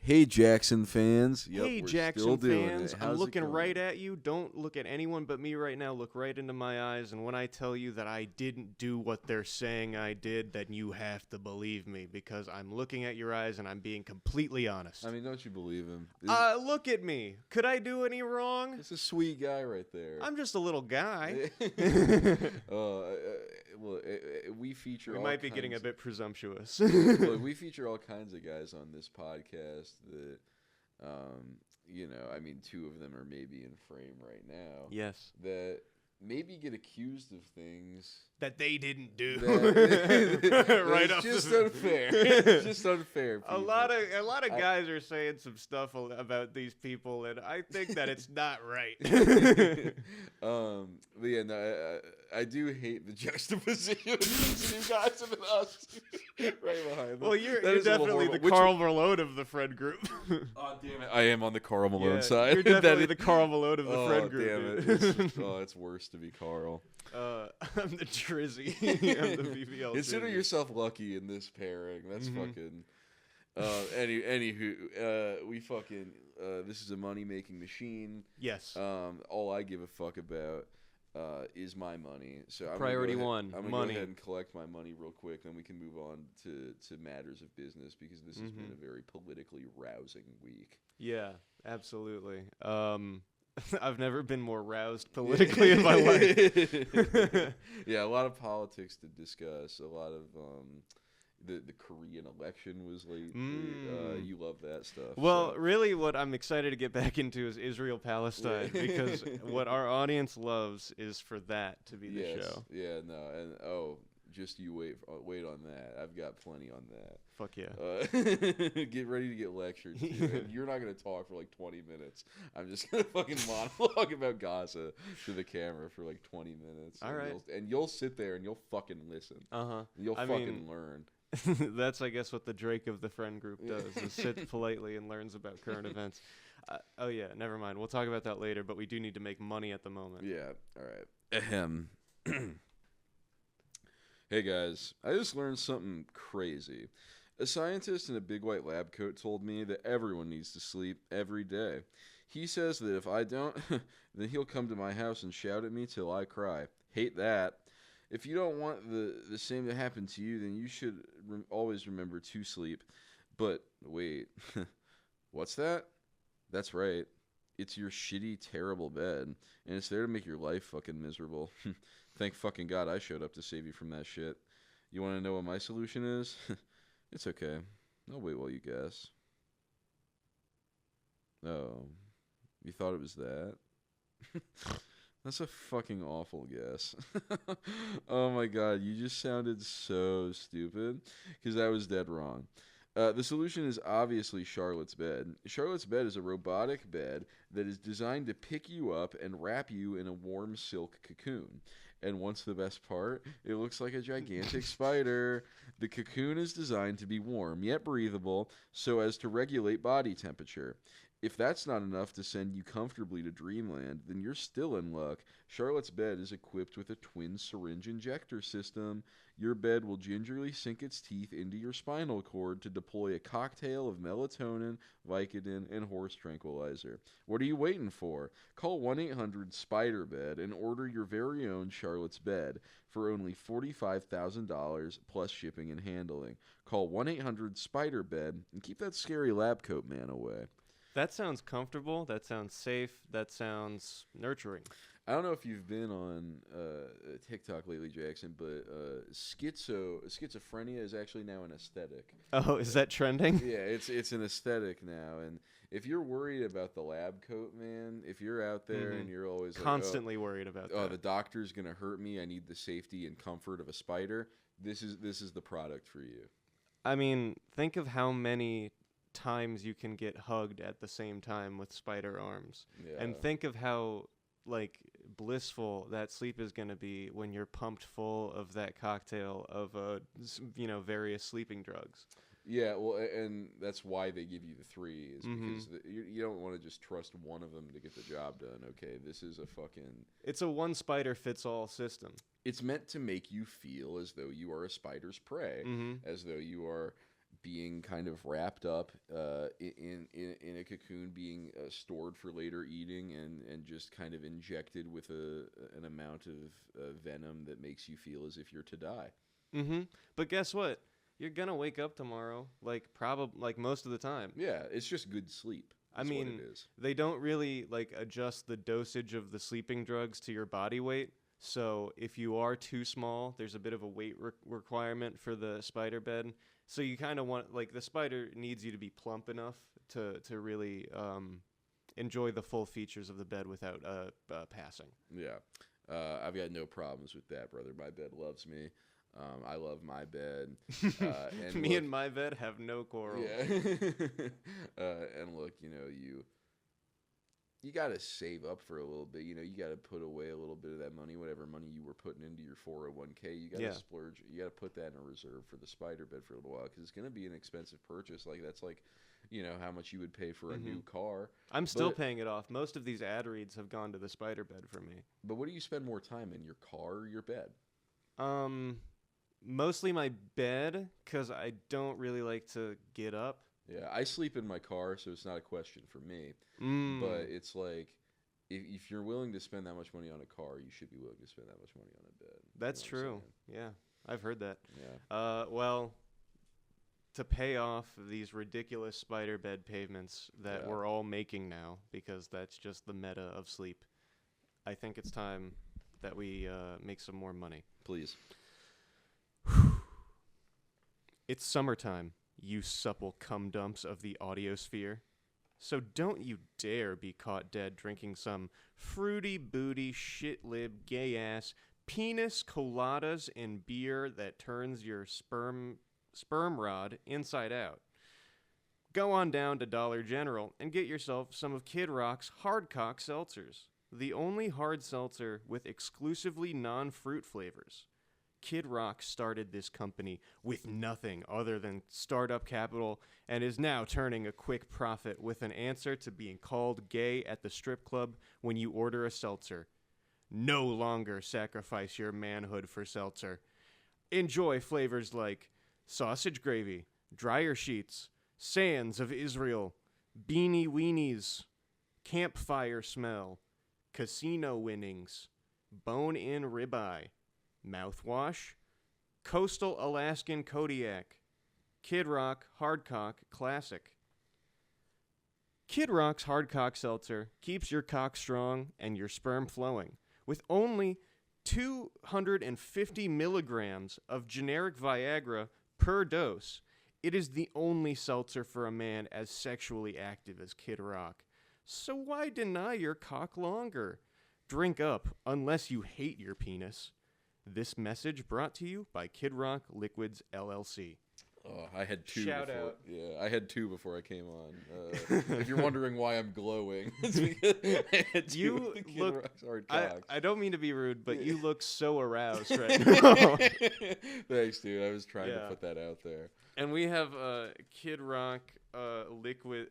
Hey, Jackson fans. Yep, Hey, we're Jackson still doing fans, it. I'm How's it looking going? right at you. Don't look at anyone but me right now. Look right into my eyes, and when I tell you that I didn't do what they're saying I did, then you have to believe me, because I'm looking at your eyes and I'm being completely honest. I mean, don't you believe him? Look at me. Could I do any wrong? It's a sweet guy right there. I'm just a little guy. We feature. We all might be getting a kinds- bit presumptuous. Look, we feature all kinds of guys on this podcast that, I mean, two of them are maybe in frame right now. Yes. That maybe get accused of things that they didn't do. right off just unfair. It's just unfair. A lot of guys are saying some stuff about these people, and I think that it's not right. But yeah, no, I do hate the juxtaposition of these two guys and us right behind them. Well, you're definitely the Carl Malone of the friend group. Oh, damn it. I am on the Carl Malone side. You're definitely the Carl Malone of the friend group. Damn it. It's worse to be Carl. I'm the Drizzy. I'm the BBL. Consider yourself lucky in this pairing. That's fucking... Anywho, we fucking... this is a money-making machine. Yes. All I give a fuck about is my money. So Priority one, I'm gonna money. go ahead and collect my money real quick, then we can move on to matters of business, because this has been a very politically rousing week. Yeah, absolutely. I've never been more roused politically in my life. Yeah, a lot of politics to discuss. A lot of the Korean election was late. You love that stuff. Well, really, what I'm excited to get back into is Israel-Palestine, because what our audience loves is for that to be the show. Yeah, no, and just you wait on that. I've got plenty on that. Fuck yeah. Get ready to get lectured. And you're not going to talk for like 20 minutes. I'm just going to fucking monologue about Gaza to the camera for like 20 minutes. All right. You'll sit there and you'll fucking listen. Uh-huh. You'll fucking learn. That's, I guess, what the Drake of the friend group does, is sit politely and learns about current events. Oh, yeah, never mind. We'll talk about that later, but we do need to make money at the moment. Yeah, all right. Ahem. Hey, guys, I just learned something crazy. A scientist in a big white lab coat told me that everyone needs to sleep every day. He says that if I don't, then he'll come to my house and shout at me till I cry. Hate that. If you don't want the same to happen to you, then you should always remember to sleep. But wait, what's that? That's right. It's your shitty, terrible bed, and it's there to make your life fucking miserable. Thank fucking God I showed up to save you from that shit. You want to know what my solution is? It's okay. I'll wait while you guess. Oh, you thought it was that? That's a fucking awful guess. Oh my God, you just sounded so stupid, because I was dead wrong. The solution is obviously Charlotte's bed. Charlotte's bed is a robotic bed that is designed to pick you up and wrap you in a warm silk cocoon. And what's the best part? It looks like a gigantic spider. The cocoon is designed to be warm yet breathable so as to regulate body temperature. If that's not enough to send you comfortably to dreamland, then you're still in luck. Charlotte's bed is equipped with a twin syringe injector system. Your bed will gingerly sink its teeth into your spinal cord to deploy a cocktail of melatonin, Vicodin, and horse tranquilizer. What are you waiting for? Call 1-800-SPIDER-BED and order your very own Charlotte's bed for only $45,000 plus shipping and handling. Call 1-800-SPIDER-BED and keep that scary lab coat man away. That sounds comfortable. That sounds safe. That sounds nurturing. I don't know if you've been on TikTok lately, Jackson, but schizophrenia is actually now an aesthetic. Oh, is that trending? Yeah, it's an aesthetic now. And if you're worried about the lab coat, man, if you're out there and you're always constantly worried about that. Oh, the doctor's gonna hurt me. I need the safety and comfort of a spider. This is the product for you. I mean, think of how many times you can get hugged at the same time with spider arms, and think of how blissful that sleep is going to be when you're pumped full of that cocktail of various sleeping drugs. Yeah, well, and that's why they give you the three, is because you don't want to just trust one of them to get the job done. Okay, this is it's a one spider fits all system. It's meant to make you feel as though you are a spider's prey, as though you are being kind of wrapped up in a cocoon, being stored for later eating, and just kind of injected with an amount of venom that makes you feel as if you're to die. Mm-hmm. But guess what? You're gonna wake up tomorrow, like most of the time. Yeah, it's just good sleep. I mean, what it is. They don't really like adjust the dosage of the sleeping drugs to your body weight. So if you are too small, there's a bit of a weight requirement for the spider bed. So you kind of want, like, the spider needs you to be plump enough to really enjoy the full features of the bed without passing. Yeah, I've got no problems with that, brother. My bed loves me. I love my bed. And Me and my bed have no quarrel. Yeah. And look, you got to save up for a little bit. You got to put away a little bit of that money, whatever money you were putting into your 401k. You got to splurge. You got to put that in a reserve for the spider bed for a little while, because it's going to be an expensive purchase. Like, that's like, how much you would pay for a new car. I'm still paying it off. Most of these ad reads have gone to the spider bed for me. But what do you spend more time in, your car or your bed? Mostly my bed, because I don't really like to get up. Yeah, I sleep in my car, so it's not a question for me. But it's like, if you're willing to spend that much money on a car, you should be willing to spend that much money on a bed. That's true. Yeah, I've heard that. Yeah. Well, to pay off these ridiculous spider bed pavements that we're all making now, because that's just the meta of sleep, I think it's time that we make some more money. Please. It's summertime, you supple cum dumps of the audiosphere. So don't you dare be caught dead drinking some fruity booty shit-lib gay-ass penis coladas and beer that turns your sperm rod inside out. Go on down to Dollar General and get yourself some of Kid Rock's Hardcock Seltzers, the only hard seltzer with exclusively non-fruit flavors. Kid Rock started this company with nothing other than startup capital and is now turning a quick profit with an answer to being called gay at the strip club when you order a seltzer. No longer sacrifice your manhood for seltzer. Enjoy flavors like sausage gravy, dryer sheets, sands of Israel, beanie weenies, campfire smell, casino winnings, bone-in ribeye, mouthwash, Coastal Alaskan Kodiak, Kid Rock Hardcock Classic. Kid Rock's Hardcock Seltzer keeps your cock strong and your sperm flowing with only 250 milligrams of generic Viagra per dose. It is the only seltzer for a man as sexually active as Kid Rock. So why deny your cock longer? Drink up unless you hate your penis. This message brought to you by Kid Rock Liquids, LLC. Oh, I had two. Shout out. Yeah, I had two before I came on. If you're wondering why I'm glowing, it's because I had two. You look. I don't mean to be rude, but you look so aroused right now. Thanks, dude. I was trying to put that out there. And we have Kid Rock Liquid.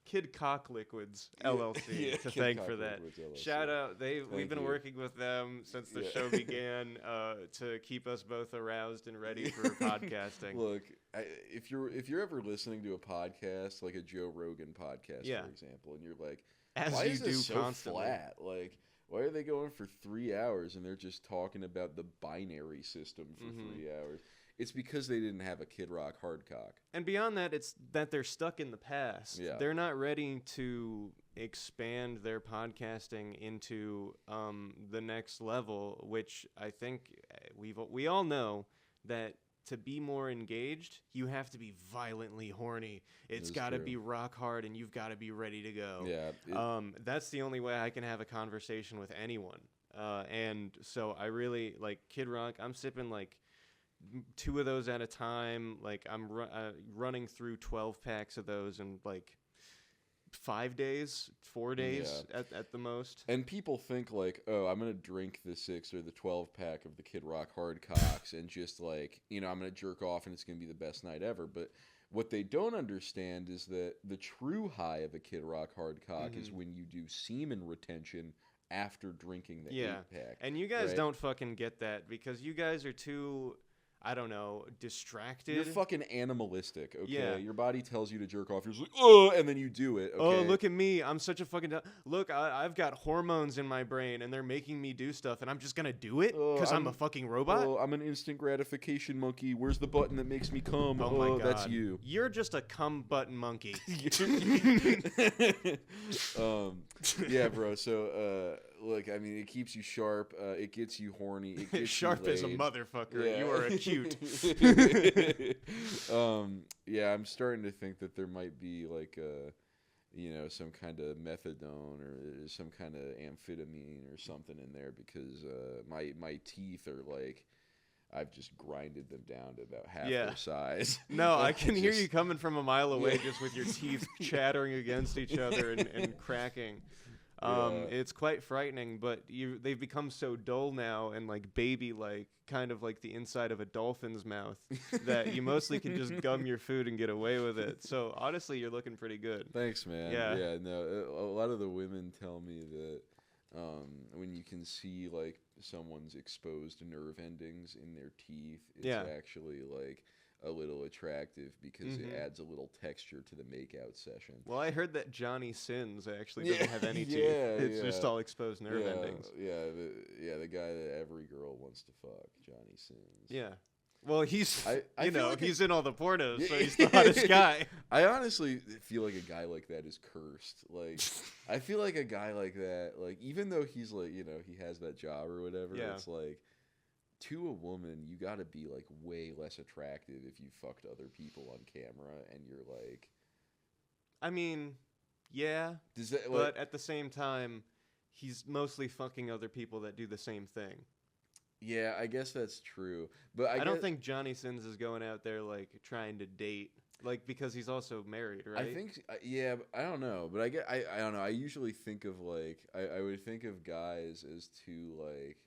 Kid Cock Liquids LLC to thank for that. Shout out! We've been working with them since the show began to keep us both aroused and ready for podcasting. Look, if you're ever listening to a podcast like a Joe Rogan podcast, for example, and you're like, why is this so flat? Like, why are they going for 3 hours and they're just talking about the binary system for 3 hours? It's because they didn't have a Kid Rock Hardcock. And beyond that, it's that they're stuck in the past. Yeah. They're not ready to expand their podcasting into the next level, which I think we all know that to be more engaged, you have to be violently horny. It's got to be rock hard, and you've got to be ready to go. Yeah. That's the only way I can have a conversation with anyone. And so I really like Kid Rock. I'm sipping like 2 of those at a time. Like I'm running through 12 packs of those in like 4 days at the most. And people think like, oh, I'm gonna drink the 6 or the 12 pack of the Kid Rock Hardcocks and just like, I'm gonna jerk off and it's gonna be the best night ever. But what they don't understand is that the true high of a Kid Rock Hardcock is when you do semen retention after drinking the 8-pack. And you guys don't fucking get that because you guys are too. I don't know, distracted. You're fucking animalistic, okay? Yeah. Your body tells you to jerk off. You're just like, oh, and then you do it, okay? Oh, look at me. I'm such a fucking... Look, I've got hormones in my brain, and they're making me do stuff, and I'm just going to do it because I'm a fucking robot? Oh, I'm an instant gratification monkey. Where's the button that makes me come? Oh, my God. That's you. You're just a cum button monkey. Yeah, bro. So, look, I mean, it keeps you sharp. It gets you horny. It gets Sharp you as a laid. motherfucker. Yeah. You are acute. Yeah, I'm starting to think that there might be like some kind of methadone or some kind of amphetamine or something in there because my teeth are like, I've just grinded them down to about half their size. No, I can hear you coming from a mile away just with your teeth chattering against each other and cracking. It's quite frightening, but they've become so dull now and like baby-like, kind of like the inside of a dolphin's mouth, that you mostly can just gum your food and get away with it. So honestly, you're looking pretty good. Thanks, man. Yeah. No, a lot of the women tell me that when you can see like someone's exposed nerve endings in their teeth, it's actually like a little attractive because it adds a little texture to the makeout session. Well, I heard that Johnny Sins actually doesn't have any teeth. It's just all exposed nerve endings. The guy that every girl wants to fuck, Johnny Sins. Yeah. Well, he's like he's in all the pornos, so he's the hottest guy. I honestly feel like a guy like that is cursed. Like, I feel like a guy like that, like, even though he's like, he has that job or whatever, it's like, to a woman, you got to be like way less attractive if you fucked other people on camera and you're like, I mean, yeah, but at the same time, he's mostly fucking other people that do the same thing. Yeah, I guess that's true, but I don't think Johnny Sins is going out there like trying to date, like, because he's also married, right? I think, yeah, I don't know, but I don't know. I usually think of like I would think of guys as too like.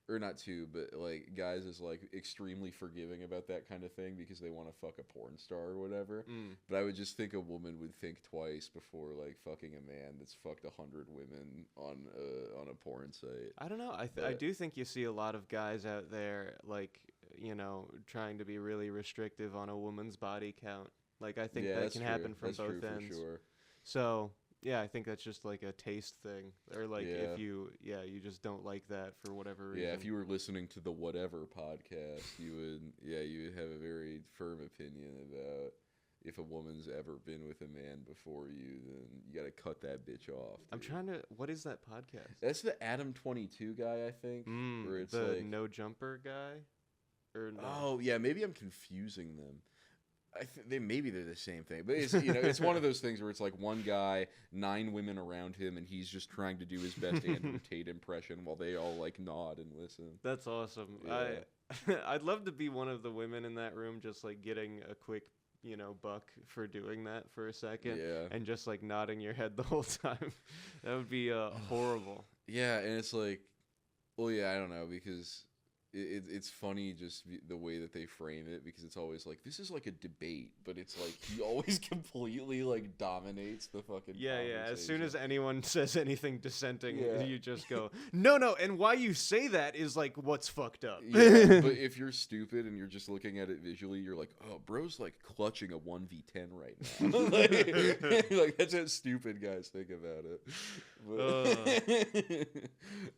Or not too, but like guys is like extremely forgiving about that kind of thing because they want to fuck a porn star or whatever. But I would just think a woman would think twice before like fucking a man that's fucked 100 women on a porn site. I don't know. I do think you see a lot of guys out there like trying to be really restrictive on a woman's body count. Like I think that can happen from both ends. For sure. So. Yeah, I think that's just like a taste thing, or like if you just don't like that for whatever reason. Yeah, if you were listening to the Whatever podcast, you would have a very firm opinion about if a woman's ever been with a man before you, then you got to cut that bitch off. Dude. I'm trying to. What is that podcast? That's the Adam 22 guy, I think. Where it's the like, no jumper guy. Or no? Oh yeah, maybe I'm confusing them. Maybe they're the same thing, but it's it's one of those things where it's like one guy, 9 women around him, and he's just trying to do his best Andrew Tate impression while they all like nod and listen. That's awesome. Yeah. I'd love to be one of the women in that room, just like getting a quick buck for doing that for a second, and just like nodding your head the whole time. That would be horrible. Yeah, and it's like, well, yeah, I don't know because. It's funny just the way that they frame it because it's always like this is like a debate, but it's like he always completely like dominates the fucking conversation. As soon as anyone says anything dissenting, you just go no, and why you say that is like what's fucked up. Yeah, but if you're stupid and you're just looking at it visually, you're like, oh, bro's like clutching a 1v10 right now. like that's how stupid guys think about it.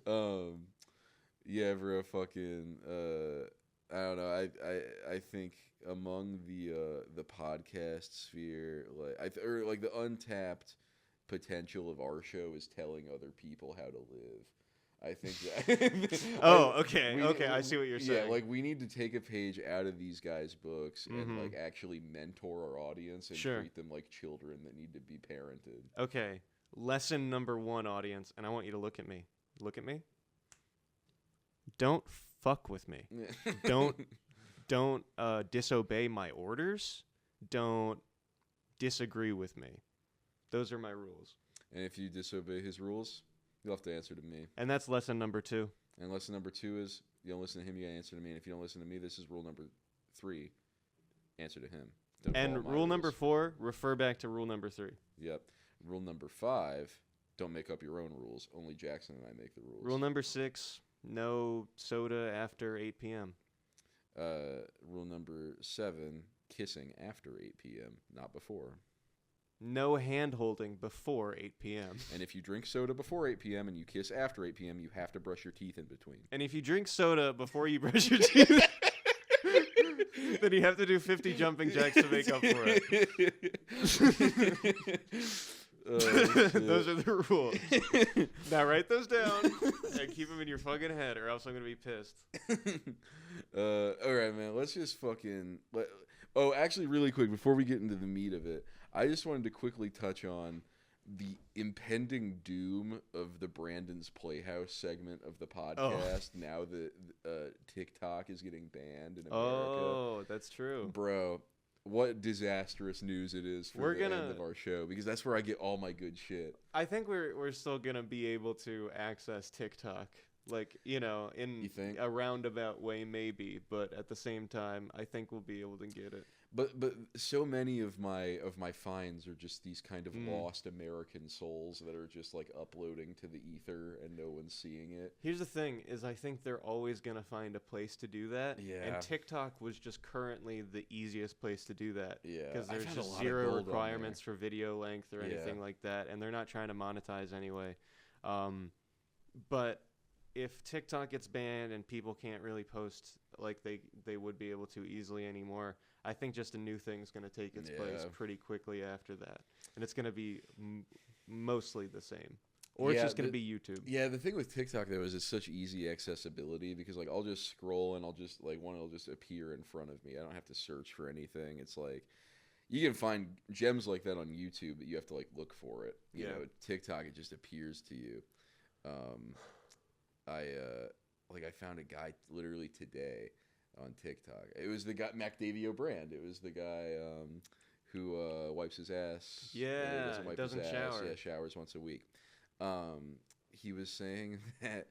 But, yeah, bro, fucking, I don't know. I think among the podcast sphere, like the untapped potential of our show is telling other people how to live. I think that. Okay, I see what you're saying. Yeah, like we need to take a page out of these guys' books and like actually mentor our audience and treat them like children that need to be parented. Okay, lesson number 1, audience, and I want you to look at me. Look at me. Don't fuck with me. Don't disobey my orders. Don't disagree with me. Those are my rules. And if you disobey his rules, you'll have to answer to me. And that's lesson number 2. And lesson number 2 is you don't listen to him, you gotta answer to me. And if you don't listen to me, this is rule number 3. Answer to him. And rule number 4, refer back to rule number 3. Yep. Rule number 5, don't make up your own rules. Only Jackson and I make the rules. Rule number 6, no soda after 8 p.m. Rule number 7, kissing after 8 p.m., not before. No hand-holding before 8 p.m. And if you drink soda before 8 p.m. and you kiss after 8 p.m., you have to brush your teeth in between. And if you drink soda before you brush your teeth, then you have to do 50 jumping jacks to make up for it. Those are the rules. Now write those down and keep them in your fucking head, or else I'm gonna be pissed. All right, man. Let's just fucking. Actually, really quick before we get into the meat of it, I just wanted to quickly touch on the impending doom of the Brandon's Playhouse segment of the podcast. Now that TikTok is getting banned in America. Oh, that's true, bro. What disastrous news it is for the end of our show, because that's where I get all my good shit. I think we're still gonna be able to access TikTok, like, you know, in a roundabout way, maybe, but at the same time, I think we'll be able to get it. But so many of my finds are just these kind of lost American souls that are just like uploading to the ether and no one's seeing it. Here's the thing: is I think they're always gonna find a place to do that. Yeah. And TikTok was just currently the easiest place to do that. Yeah. Because there's just zero requirements for video length or anything like that, and they're not trying to monetize anyway. But if TikTok gets banned and people can't really post like they would be able to easily anymore, I think just a new thing's going to take its place pretty quickly after that. And it's going to be mostly the same. Or it's just going to be YouTube. Yeah, the thing with TikTok, though, is it's such easy accessibility, because like I'll just scroll and I'll just like one will just appear in front of me. I don't have to search for anything. It's like you can find gems like that on YouTube, but you have to like look for it. You know, TikTok, it just appears to you. I found a guy literally today on TikTok. It was the guy, Macdavio Brand. It was the guy who wipes his ass. Yeah, doesn't shower. Yeah, showers once a week. He was saying that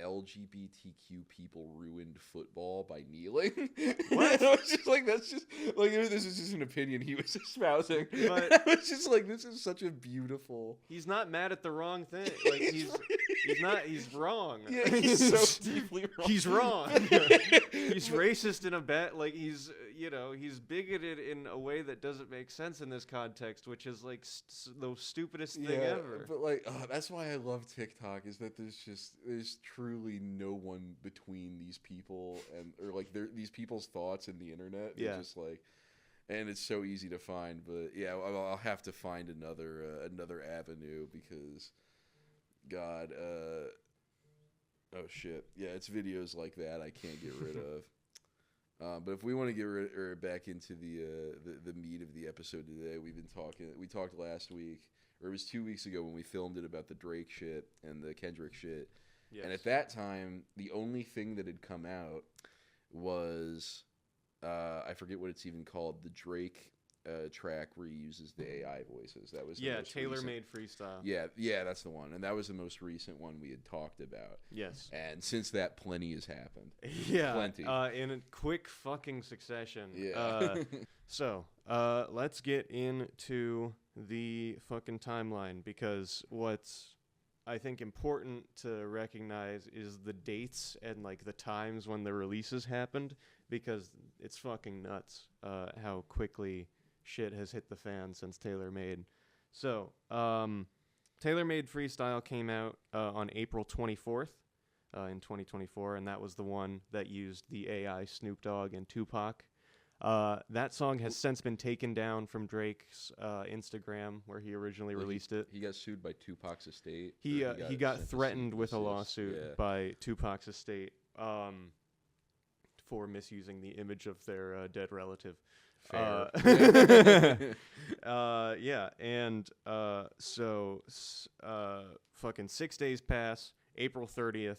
LGBTQ people ruined football by kneeling. What? I was just like, that's just like, this is just an opinion he was espousing. But I was just like, this is such a beautiful. He's not mad at the wrong thing. Like he's wrong. Yeah, he's so deeply wrong. He's wrong. He's racist in a bet. Like he's bigoted in a way that doesn't make sense in this context, which is like the stupidest thing ever. But like, that's why I love TikTok, is that there's truly no one between these people or like these people's thoughts and the internet. They're just like, and it's so easy to find. But yeah, I'll have to find another avenue, because God, oh shit, yeah, it's videos like that I can't get rid of. But if we want to get back into the meat of the episode today, we talked last week, or it was 2 weeks ago when we filmed it, about the Drake shit and the Kendrick shit. Yes. And at that time, the only thing that had come out was, I forget what it's even called, the Drake track where he uses the AI voices. That was tailor-made freestyle. Yeah, that's the one. And that was the most recent one we had talked about. Yes. And since that, plenty has happened. Yeah. Plenty. In a quick fucking succession. Yeah. So, let's get into the fucking timeline, because what's I think important to recognize is the dates and like the times when the releases happened, because it's fucking nuts how quickly shit has hit the fan since Tailor Made. So, Tailor Made Freestyle came out on April 24th in 2024, and that was the one that used the AI Snoop Dogg and Tupac. That song has since been taken down from Drake's Instagram, where he originally released it. He got sued by Tupac's estate. He got threatened with a lawsuit by Tupac's estate for misusing the image of their dead relative. Fair. Yeah, and so fucking 6 days pass. April 30th.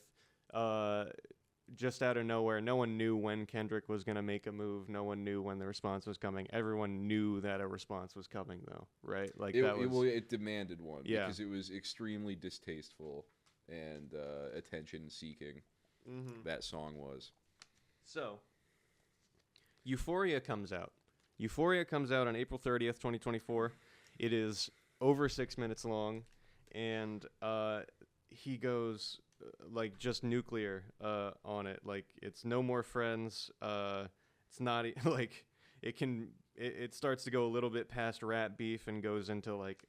Just out of nowhere, no one knew when Kendrick was going to make a move. No one knew when the response was coming. Everyone knew that a response was coming, though, right? Like it demanded one, because it was extremely distasteful and attention-seeking. Mm-hmm. That song was. So, Euphoria comes out. Euphoria comes out on April 30th, 2024. It is over 6 minutes long, and he goes like just nuclear on it. Like it's no more friends. It's not like it starts to go a little bit past rap beef and goes into like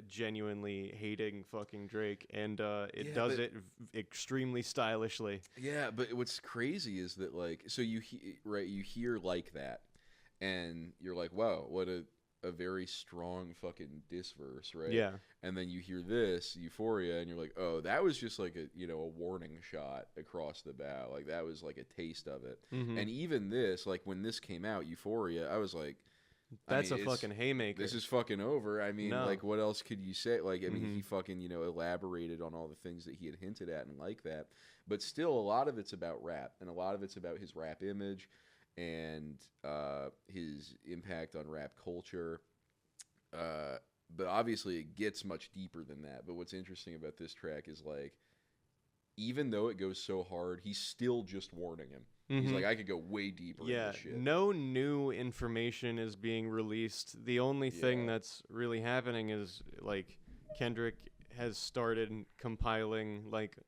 genuinely hating fucking Drake, and it does it extremely stylishly. Yeah, but what's crazy is that like so you hear like that, and you're like, wow, what a very strong fucking diss verse, right? Yeah. And then you hear this Euphoria, and you're like, oh, that was just like a warning shot across the bow. Like that was like a taste of it. Mm-hmm. And even this, like when this came out, Euphoria, I was like, that's a fucking haymaker. This is fucking over. I mean, No. like, what else could you say? Like, I mean, he fucking, elaborated on all the things that he had hinted at and like that. But still, a lot of it's about rap, and a lot of it's about his rap image and his impact on rap culture. But obviously, it gets much deeper than that. But what's interesting about this track is, like, even though it goes so hard, he's still just warning him. Mm-hmm. He's like, I could go way deeper in this shit. No new information is being released. The only thing that's really happening is, like, Kendrick has started compiling, like,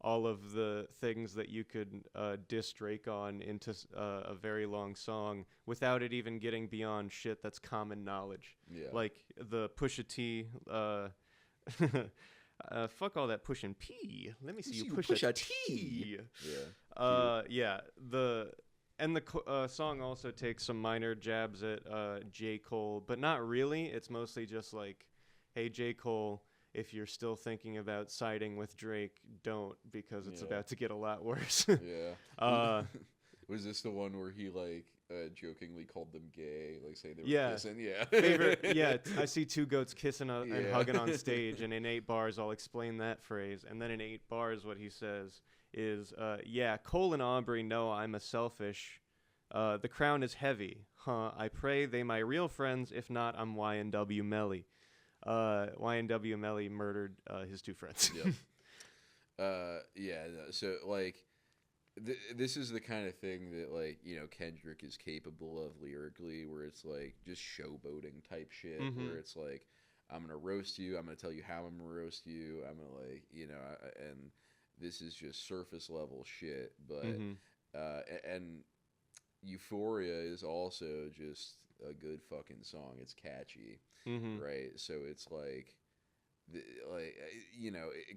all of the things that you could diss Drake on into a very long song without it even getting beyond shit that's common knowledge. Yeah. Like the Pusha T... fuck all that pushing P. Let me see you push a T. Yeah. The song also takes some minor jabs at J. Cole, but not really. It's mostly just like, hey, J. Cole, if you're still thinking about siding with Drake, don't, because it's about to get a lot worse. Yeah. Was this the one where he like jokingly called them gay, like saying they were kissing? Yeah. Favorite. I see two goats kissing and hugging on stage, and in 8 bars, I'll explain that phrase. And then in 8 bars, what he says is, Cole and Aubrey know I'm a selfish. The crown is heavy. I pray they my real friends. If not, I'm Y&W Melly. Y&W Melly murdered his 2 friends. Yep. So, like, this is the kind of thing that, like, Kendrick is capable of lyrically, where it's, like, just showboating type shit, where it's, like, I'm going to roast you, I'm going to tell you how I'm going to roast you, I'm going to, like, and this is just surface level shit, but, and Euphoria is also just a good fucking song. It's catchy, right? So it's like,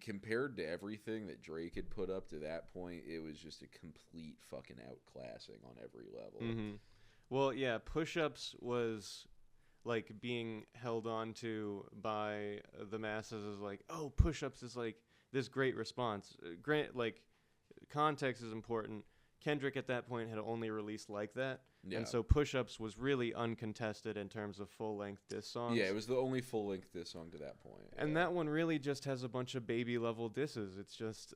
compared to everything that Drake had put up to that point, it was just a complete fucking outclassing on every level. Well, yeah, Push-Ups was like being held on to by the masses as like, oh, Push-Ups is like this great response. Like, context is important. Kendrick at that point had only released Like That. Yeah. And so Push-Ups was really uncontested in terms of full-length diss songs. Yeah, it was the only full-length diss song to that point. And that one really just has a bunch of baby-level disses. It's just,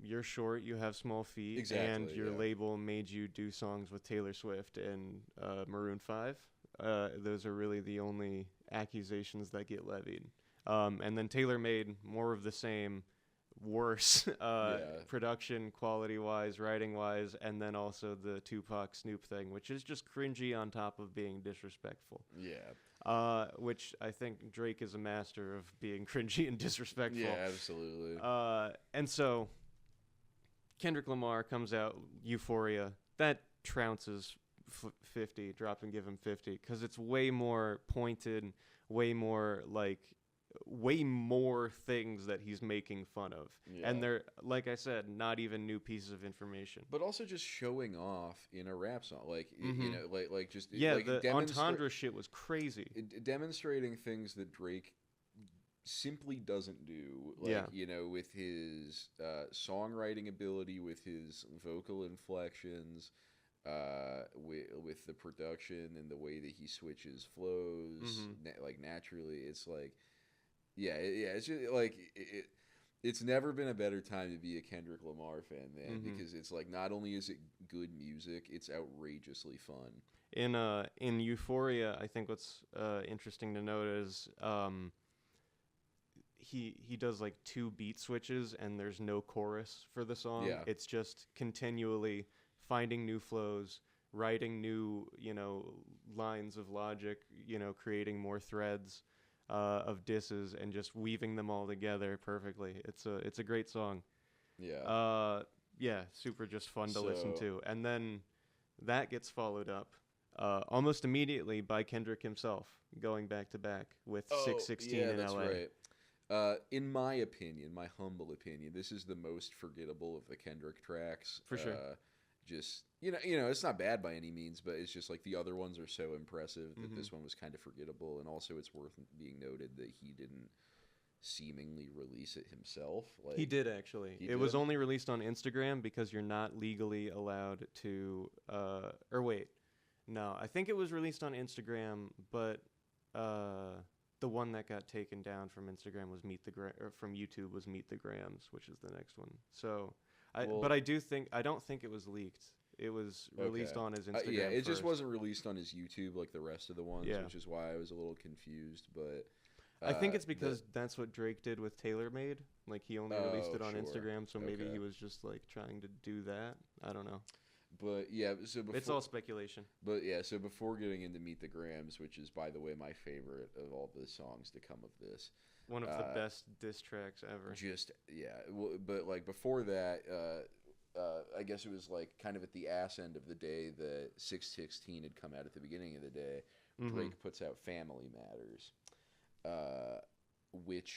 you're short, you have small feet, and your label made you do songs with Taylor Swift and Maroon 5. Those are really the only accusations that get levied. And then Taylor made more of the same, worse production quality-wise, writing-wise, and then also the Tupac Snoop thing, which is just cringy on top of being disrespectful. Yeah. Which I think Drake is a master of being cringy and disrespectful. Yeah, absolutely. And so Kendrick Lamar comes out, Euphoria. That trounces 50, drop and give him 50, because it's way more pointed, way more things that he's making fun of. Yeah. And they're, like I said, not even new pieces of information. But also just showing off in a rap song. Like, just... Yeah, like the entendre shit was crazy. Demonstrating things that Drake simply doesn't do. Like, with his songwriting ability, with his vocal inflections, with the production and the way that he switches flows, naturally. It's like... it's just like it's never been a better time to be a Kendrick Lamar fan, man, because it's like not only is it good music, it's outrageously fun. In Euphoria, I think what's interesting to note is he does like 2 beat switches and there's no chorus for the song. Yeah. It's just continually finding new flows, writing new, lines of logic, creating more threads of disses and just weaving them all together perfectly. It's a great song. Yeah. Yeah, super just fun to listen to. And then that gets followed up almost immediately by Kendrick himself, going back to back with 616 in that's LA. Right. In my opinion, my humble opinion, this is the most forgettable of the Kendrick tracks. For sure. Just it's not bad by any means, but it's just like the other ones are so impressive that this one was kind of forgettable. And also, it's worth being noted that he didn't seemingly release it himself. Like, he did actually. It was only released on Instagram because you're not legally allowed to. Or wait, no, I think it was released on Instagram, but the one that got taken down from Instagram was from YouTube was Meet the Grams, which is the next one. So, I don't think it was leaked. It was released on his Instagram. Yeah, it first. just wasn't released on his YouTube like the rest of the ones, Yeah. which is why I was a little confused. But I think it's because that's what Drake did with TaylorMade. Like, he only released it on Instagram, so maybe he was just like trying to do that. I don't know. But yeah, so it's all speculation. But yeah, so before getting into Meet the Grams, which is, by the way, my favorite of all the songs to come of this, one of the best diss tracks ever. But like before that, I guess it was like kind of at the ass end of the day that 616 had come out at the beginning of the day. Drake puts out Family Matters, which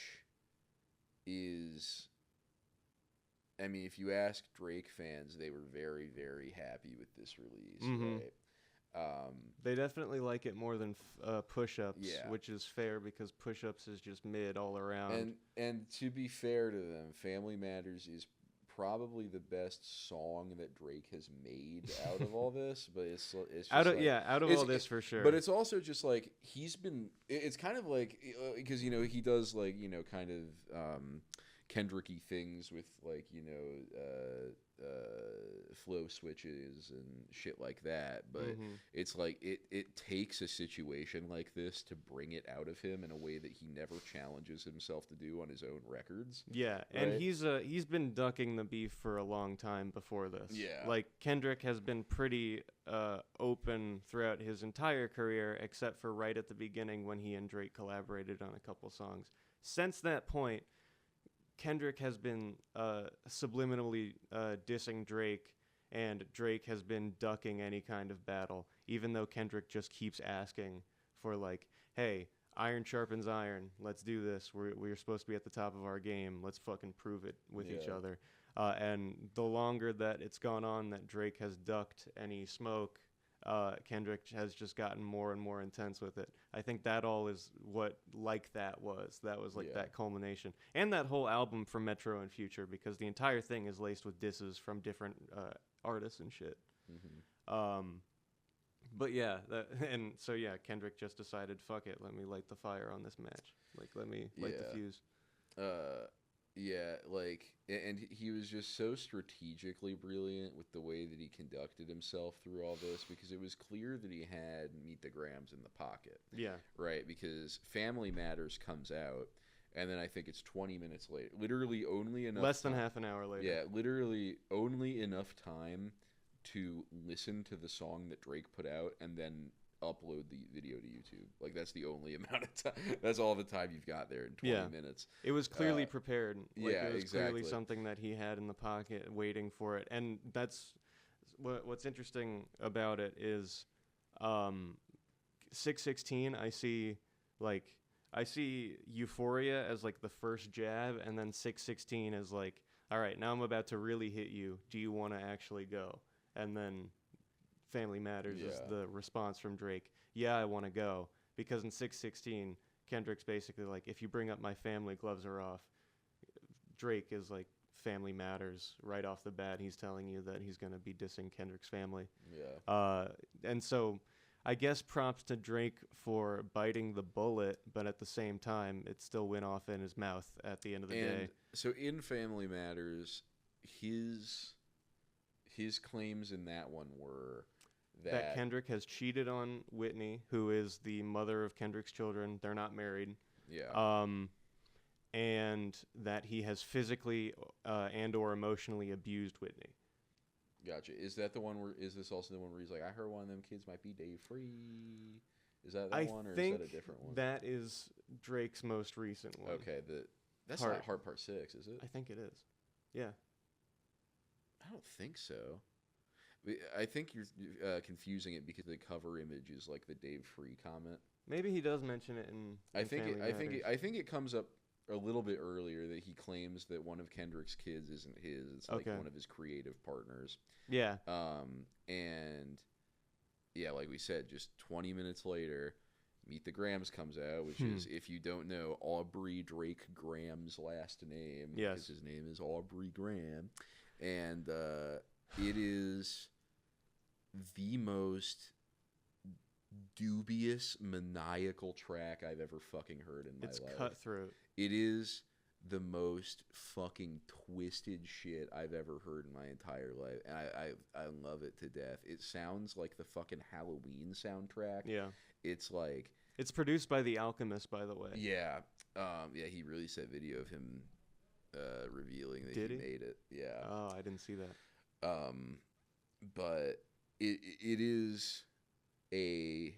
is, I mean, if you ask Drake fans, they were very, very happy with this release, right? They definitely like it more than Push-Ups, yeah. which is fair because Push-Ups is just mid all around. And to be fair to them, Family Matters is probably the best song that Drake has made out of all this, but it's just out of all this for sure. But it's also just like it's kind of like because he does like kind of Kendricky things with like flow switches and shit like that, but it's like it takes a situation like this to bring it out of him in a way that he never challenges himself to do on his own records. Yeah, right? And he's been ducking the beef for a long time before this. Yeah, like Kendrick has been pretty open throughout his entire career, except for right at the beginning when he and Drake collaborated on a couple songs. Since that point, Kendrick has been subliminally dissing Drake, and Drake has been ducking any kind of battle, even though Kendrick just keeps asking for, like, hey, iron sharpens iron, let's do this, we're supposed to be at the top of our game, let's fucking prove it with each other. And the longer that it's gone on that Drake has ducked any smoke, Kendrick has just gotten more and more intense with it. I think that all is what that was like that culmination, and that whole album from Metro and Future, because the entire thing is laced with disses from different artists and shit. But yeah, and so yeah, Kendrick just decided, fuck it, let me light the fire on this match, like let me light the fuse. Yeah, like, and he was just so strategically brilliant with the way that he conducted himself through all this, because it was clear that he had Meet the Grams in the pocket. Yeah. Right, because Family Matters comes out, and then I think it's 20 minutes later. Literally only enough Less than half an hour later. Yeah, literally only enough time to listen to the song that Drake put out, and then upload the video to YouTube. Like, that's the only amount of time. That's all the time you've got there in 20 minutes. It was clearly prepared. Like, yeah, it was exactly. clearly something that he had in the pocket waiting for it. And that's what's interesting about it is 616, I see Euphoria as like the first jab, and then 616 is like, all right, now I'm about to really hit you. Do you want to actually go? And then Family Matters is the response from Drake. Yeah, I want to go. Because in 616, Kendrick's basically like, if you bring up my family, gloves are off. Drake is like, Family Matters. Right off the bat, he's telling you that he's going to be dissing Kendrick's family. Yeah. And so I guess props to Drake for biting the bullet, but at the same time, it still went off in his mouth at the end of the day. So in Family Matters, his claims in that one were that Kendrick has cheated on Whitney, who is the mother of Kendrick's children. They're not married. Yeah. And that he has physically and or emotionally abused Whitney. Gotcha. Is that the one where? Is this also the one where he's like, I heard one of them kids might be day free? Is that one, or is that a different one? That is Drake's most recent one. Okay. That's not Heart Part 6, is it? I think it is. Yeah. I don't think so. I think you're confusing it because the cover image is like the Dave Free comment. Maybe he does mention it in Family Matters. I think it comes up a little bit earlier that he claims that one of Kendrick's kids isn't his. It's like one of his creative partners. Yeah. And yeah, like we said, just 20 minutes later, Meet the Grahams comes out, which is, if you don't know, Aubrey Drake Graham's last name. Yes. Because his name is Aubrey Graham. And it is the most dubious, maniacal track I've ever fucking heard in my life. It's cutthroat. It is the most fucking twisted shit I've ever heard in my entire life. And I love it to death. It sounds like the fucking Halloween soundtrack. Yeah. It's like... It's produced by The Alchemist, by the way. Yeah. Yeah, he released that video of him revealing that he made it. Yeah. Oh, I didn't see that. But it is a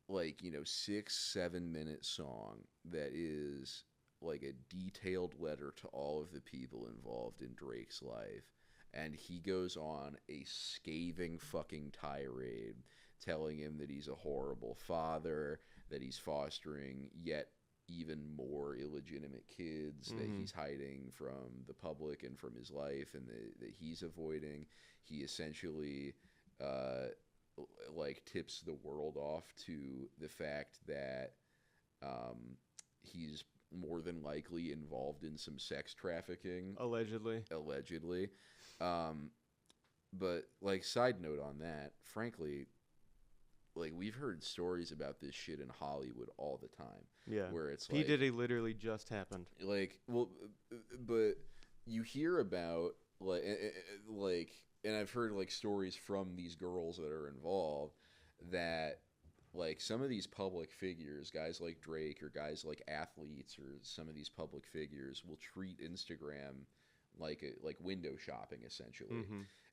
6-7 minute song that is like a detailed letter to all of the people involved in Drake's life, and he goes on a scathing fucking tirade telling him that he's a horrible father, that he's fostering yet even more illegitimate kids that he's hiding from the public and from his life, and that he's avoiding. He essentially tips the world off to the fact that he's more than likely involved in some sex trafficking. Allegedly. But side note on that, frankly, we've heard stories about this shit in Hollywood all the time. Yeah. Where it's P. Diddy literally just happened. But you hear about and I've heard stories from these girls that are involved that some of these public figures, guys like Drake or guys like athletes or some of these public figures will treat Instagram like window shopping essentially.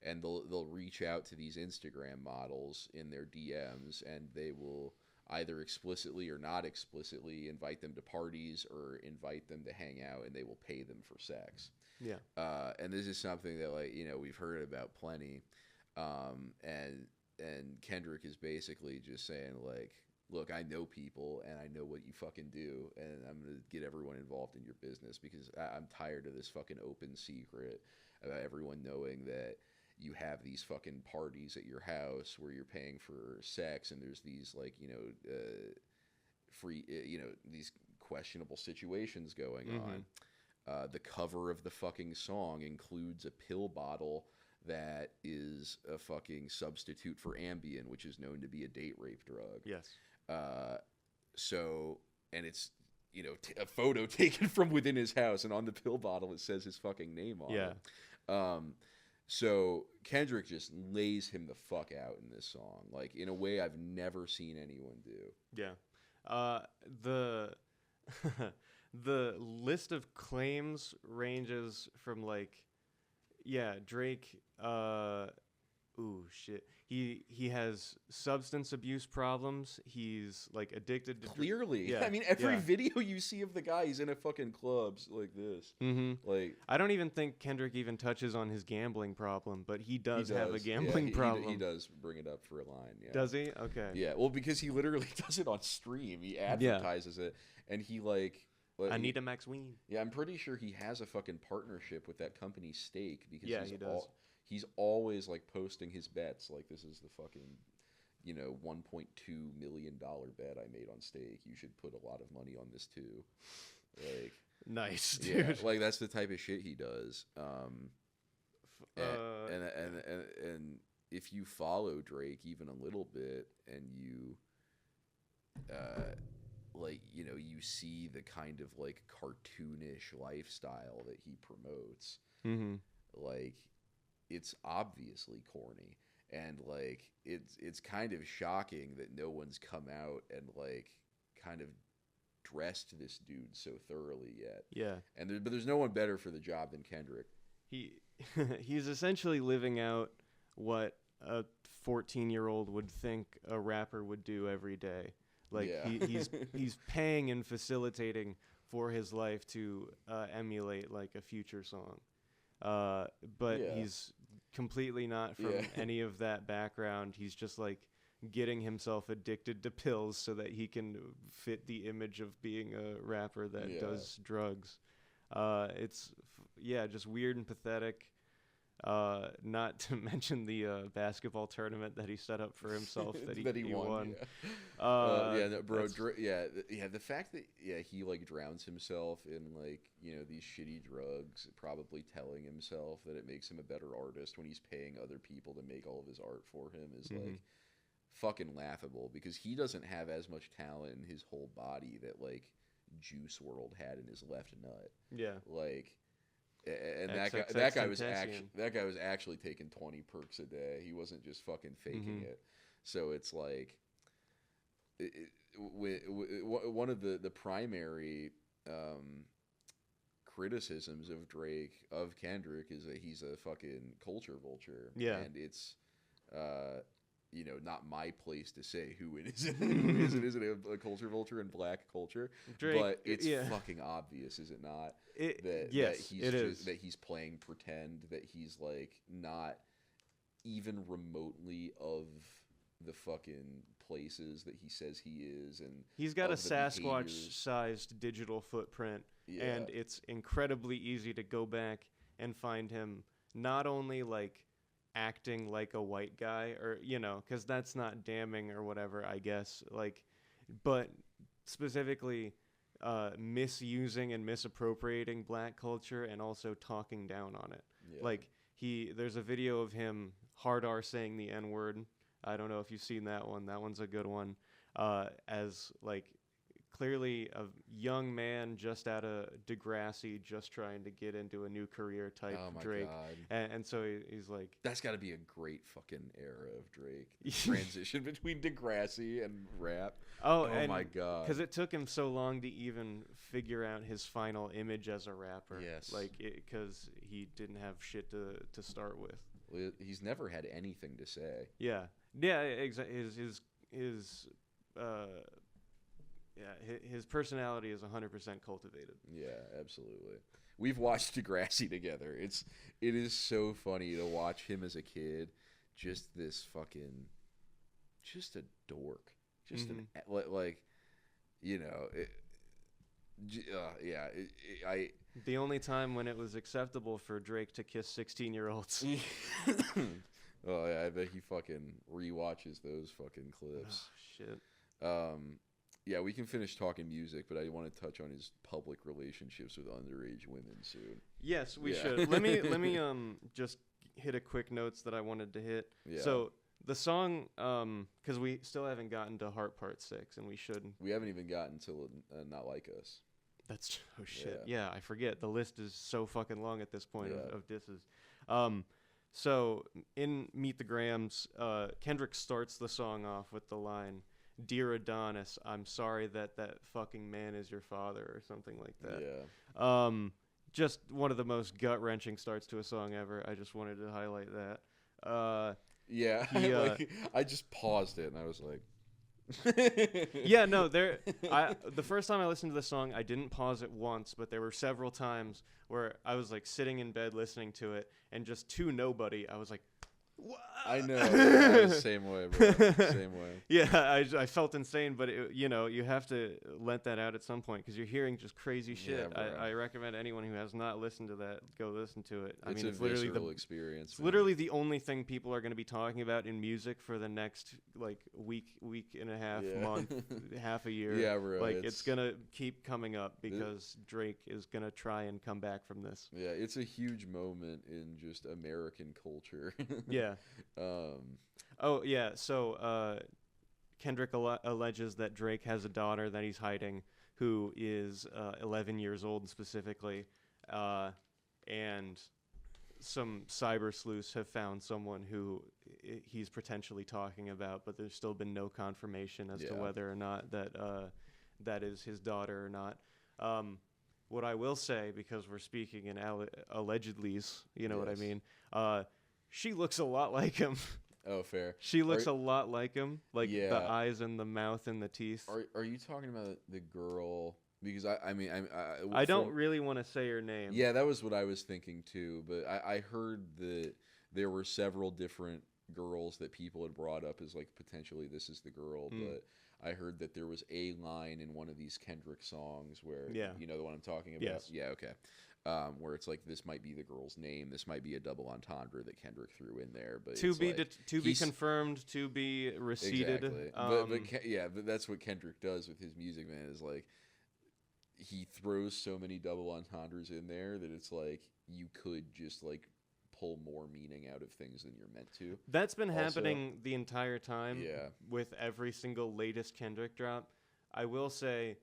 And they'll reach out to these Instagram models in their DMs, and they will either explicitly or not explicitly invite them to parties or invite them to hang out, and they will pay them for sex. Yeah. And this is something that we've heard about plenty. And Kendrick is basically just saying look, I know people and I know what you fucking do, and I'm going to get everyone involved in your business because I'm tired of this fucking open secret about everyone knowing that you have these fucking parties at your house where you're paying for sex, and there's these free, these questionable situations going on. The cover of the fucking song includes a pill bottle that is a fucking substitute for Ambien, which is known to be a date rape drug. Yes. And it's, a photo taken from within his house, and on the pill bottle it says his fucking name on it. So Kendrick just lays him the fuck out in this song, in a way I've never seen anyone do. Yeah. The list of claims ranges from Drake. He has substance abuse problems. He's addicted to clearly. I mean, every video you see of the guy, he's in a fucking clubs like this. I don't even think Kendrick even touches on his gambling problem, but he does have a gambling problem. He does bring it up for a line. Yeah. Does he? Okay. Yeah. Well, because he literally does it on stream. He advertises it, and he I need a Max Ween. Yeah, I'm pretty sure he has a fucking partnership with that company Stake because he does. He's always posting his bets this is the fucking $1.2 million bet I made on Stake. You should put a lot of money on this too. Nice, dude. Yeah, that's the type of shit he does. And if you follow Drake even a little bit and you you see the kind of cartoonish lifestyle that he promotes. It's obviously corny, and it's kind of shocking that no one's come out and kind of dressed this dude so thoroughly yet. Yeah. But there's no one better for the job than Kendrick. He's essentially living out what a 14-year-old would think a rapper would do every day. He's paying and facilitating for his life to emulate a Future song. But he's completely not from any of that background. He's just like getting himself addicted to pills so that he can fit the image of being a rapper that does drugs. It's just weird and pathetic. Not to mention the basketball tournament that he set up for himself that he won. The fact that he like drowns himself in like, you know, these shitty drugs, probably telling himself that it makes him a better artist when he's paying other people to make all of his art for him is like fucking laughable, because he doesn't have as much talent in his whole body that like Juice WRLD had in his left nut. Yeah. Like, and that guy was actually taking 20 perks a day. He wasn't just fucking faking it. So it's like, one of the primary criticisms of Kendrick is that he's a fucking culture vulture. Yeah, and it's you know, not my place to say who it is. Isn't a culture vulture in black culture? Drake, but it's fucking obvious, is it not? That he's playing pretend, that he's like not even remotely of the fucking places that he says he is, and he's got a Sasquatch-sized digital footprint, and it's incredibly easy to go back and find him not only like acting like a white guy, or, you know, because that's not damning or whatever, I guess, like, but specifically misusing and misappropriating black culture and also talking down on it. Like, there's a video of him hard R saying the N-word. I don't know if you've seen that one. That one's a good one. As like clearly a young man just out of Degrassi, just trying to get into a new career type Drake. And so he's like... That's got to be a great fucking era of Drake. Transition between Degrassi and rap. Oh my God. Because it took him so long to even figure out his final image as a rapper. Yes. Like, because he didn't have shit to start with. Well, he's never had anything to say. Yeah. Yeah, exactly. His personality is 100% cultivated. Yeah, absolutely. We've watched Degrassi together. It is so funny to watch him as a kid, just this fucking, just a dork, just like, you know, the only time when it was acceptable for Drake to kiss 16-year-olds. Oh yeah, I bet he fucking rewatches those fucking clips. Oh shit. Yeah, we can finish talking music, but I want to touch on his public relationships with underage women soon. Yes, we should. Let me just hit a quick notes that I wanted to hit. Yeah. So the song, because we still haven't gotten to Heart Part 6, and we should. We haven't even gotten to Not Like Us. That's oh shit. Yeah, I forget. The list is so fucking long at this point of disses. So in Meet the Grahams, Kendrick starts the song off with the line, "Dear Adonis, I'm sorry that fucking man is your father," or something like that. Yeah. Just one of the most gut-wrenching starts to a song ever. I just wanted to highlight that. I just paused it and I was like, yeah, no, the first time I listened to the song, I didn't pause it once, but there were several times where I was like sitting in bed listening to it, and just to nobody, I was like, what? I know. Yeah, same way, bro. Same way. Yeah, I felt insane, but you know, you have to let that out at some point because you're hearing just crazy shit. Yeah, I recommend anyone who has not listened to that go listen to it. It's literally the experience. It's literally the only thing people are going to be talking about in music for the next like week and a half, month, half a year. Yeah, bro. Like it's gonna keep coming up because Drake is gonna try and come back from this. Yeah, it's a huge moment in just American culture. Yeah. So Kendrick alleges that Drake has a daughter that he's hiding who is 11 years old specifically, and some cyber sleuths have found someone who he's potentially talking about, but there's still been no confirmation as to whether or not that is his daughter or not. What I will say, because we're speaking in allegedlys, you know what I mean, she looks a lot like him. Oh, fair. She looks a lot like him, like the eyes and the mouth and the teeth. Are you talking about the girl? Because I don't really want to say her name. Yeah, that was what I was thinking too. But I heard there were several different girls that people had brought up as like potentially this is the girl, but I heard that there was a line in one of these Kendrick songs where you know the one I'm talking about. Yes. Yeah, okay. Where it's like this might be the girl's name. This might be a double entendre that Kendrick threw in there, but to be confirmed, to be receded. Exactly. But that's what Kendrick does with his music, man. Is like he throws so many double entendres in there that it's like you could just like pull more meaning out of things than you're meant to. That's been happening the entire time. Yeah. With every single latest Kendrick drop. I will say,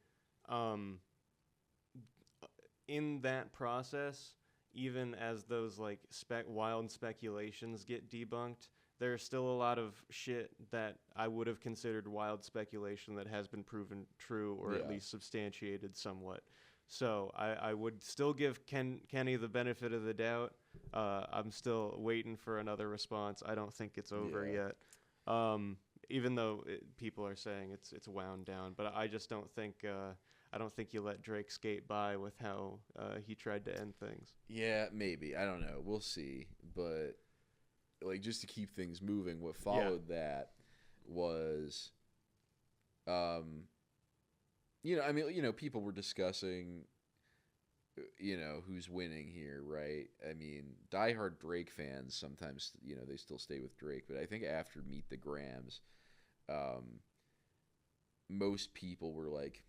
in that process, even as those like wild speculations get debunked, there's still a lot of shit that I would have considered wild speculation that has been proven true or at least substantiated somewhat. So I would still give Kenny the benefit of the doubt. I'm still waiting for another response. I don't think it's over yet. Even though people are saying it's wound down, but I just don't think I don't think you let Drake skate by with how he tried to end things. Yeah, maybe. I don't know. We'll see. But like just to keep things moving, what followed that was people were discussing who's winning here, right? I mean, diehard Drake fans sometimes, they still stay with Drake, but I think after Meet the Grams, most people were like,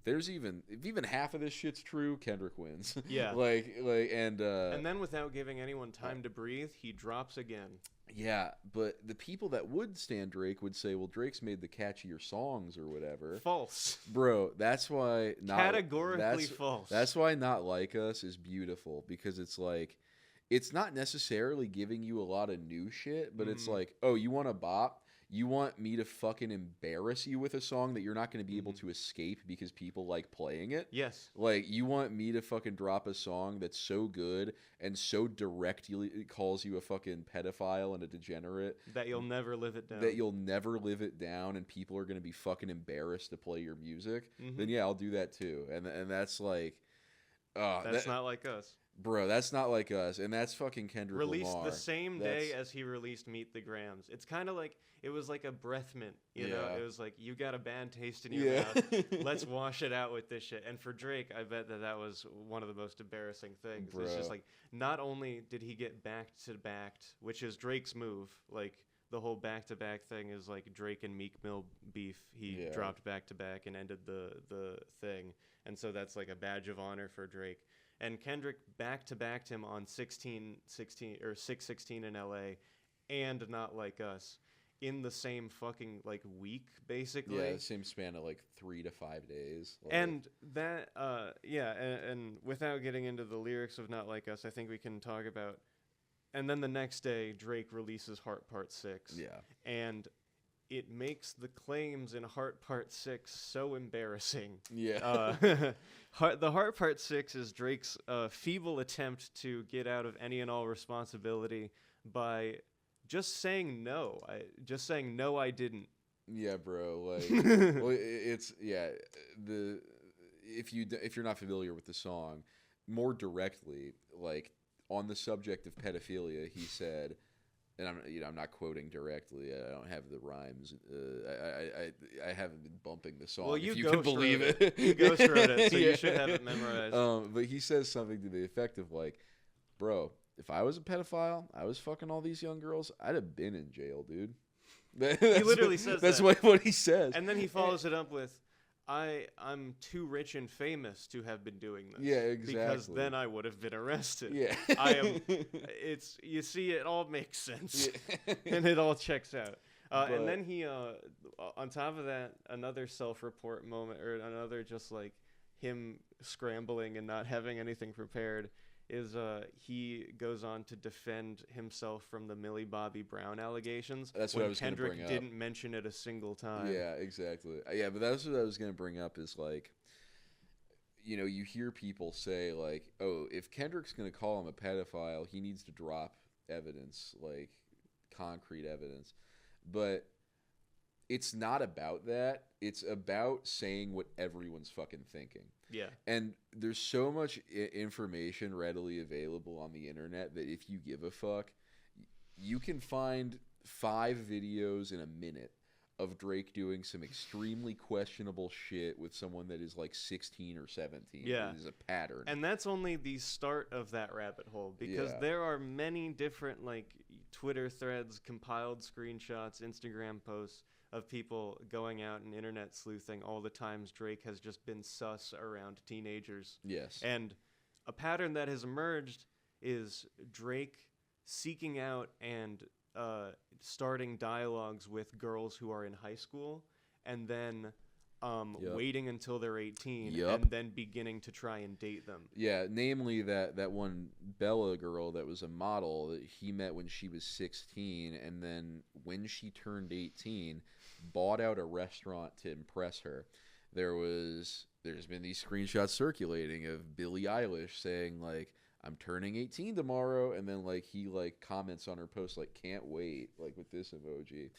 if even half of this shit's true, Kendrick wins. Yeah. And then without giving anyone time to breathe, he drops again. Yeah, but the people that would stand Drake would say, well, Drake's made the catchier songs or whatever. False. Bro, that's why... Categorically false. That's why Not Like Us is beautiful, because it's like, it's not necessarily giving you a lot of new shit, but it's like, oh, you want a bop? You want me to fucking embarrass you with a song that you're not going to be able to escape because people like playing it? Yes. Like, you want me to fucking drop a song that's so good and so directly calls you a fucking pedophile and a degenerate. That you'll never live it down. That you'll never live it down and people are going to be fucking embarrassed to play your music. Then yeah, I'll do that too. And that's like... that's Not Like Us. Bro, that's Not Like Us, and that's fucking Kendrick Released Lamar. the same day as he released Meet the Grams. It's kind of like, it was like a breath mint, you know? It was like, you got a bad taste in your mouth. Let's wash it out with this shit. And for Drake, I bet that was one of the most embarrassing things. Bro. It's just like, not only did he get back-to-backed, which is Drake's move, like, the whole back-to-back thing is like Drake and Meek Mill beef. He dropped back-to-back and ended the thing. And so that's like a badge of honor for Drake. And Kendrick back-to-backed him on 616 in LA and Not Like Us in the same fucking like week, basically. Yeah, the same span of like 3 to 5 days. Like. And that, and without getting into the lyrics of Not Like Us, I think we can talk about. And then the next day, Drake releases Heart Part 6. Yeah. And it makes the claims in Heart Part 6 so embarrassing. Yeah. The Heart Part 6 is Drake's feeble attempt to get out of any and all responsibility by just saying no. I didn't. Yeah, bro. Like, well, it's if you're not familiar with the song, more directly, like on the subject of pedophilia, he said. And I'm not quoting directly. I don't have the rhymes. I haven't been bumping the song. Well, if you can believe it. You ghostwrote it, so you should have it memorized. But he says something to the effect of like, "Bro, if I was a pedophile, I was fucking all these young girls. I'd have been in jail, dude." He literally says that's what he says. And then he follows it up with, I'm too rich and famous to have been doing this. Yeah, exactly. Because then I would have been arrested. Yeah. You see, it all makes sense. Yeah. And it all checks out. And then he, on top of that, another self-report moment, or another just like him scrambling and not having anything prepared, is he goes on to defend himself from the Millie Bobby Brown allegations. That's what I was going to bring up. Kendrick didn't mention it a single time. Yeah, exactly. Yeah, but that's what I was going to bring up is like, you hear people say like, oh, if Kendrick's going to call him a pedophile, he needs to drop evidence, like concrete evidence. But it's not about that. It's about saying what everyone's fucking thinking. Yeah. And there's so much information readily available on the internet that if you give a fuck, you can find 5 videos in a minute of Drake doing some extremely questionable shit with someone that is like 16 or 17. Yeah. It is a pattern. And that's only the start of that rabbit hole, because there are many different like Twitter threads, compiled screenshots, Instagram posts of people going out and internet sleuthing all the times Drake has just been sus around teenagers. Yes. And a pattern that has emerged is Drake seeking out and starting dialogues with girls who are in high school, and then waiting until they're 18 and then beginning to try and date them. Yeah, namely that one Bella girl that was a model that he met when she was 16, and then when she turned 18, bought out a restaurant to impress her. There's been these screenshots circulating of Billie Eilish saying like, I'm turning 18 tomorrow, and then like he like comments on her post like, can't wait, like with this emoji.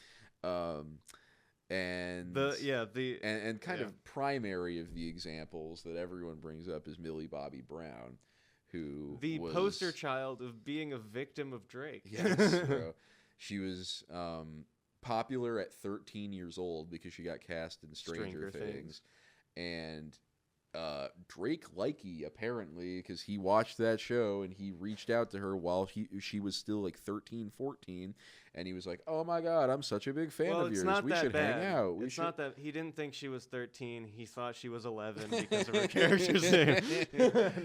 And kind of primary of the examples that everyone brings up is Millie Bobby Brown, who was poster child of being a victim of Drake. Yes, bro. She was popular at 13 years old because she got cast in Stranger Things. And Drake likey, apparently, because he watched that show and he reached out to her while she was still like 13, 14, and he was like, oh my God, I'm such a big fan of yours. We should hang out. It's not that he didn't think she was 13. He thought she was 11 because of her character's name.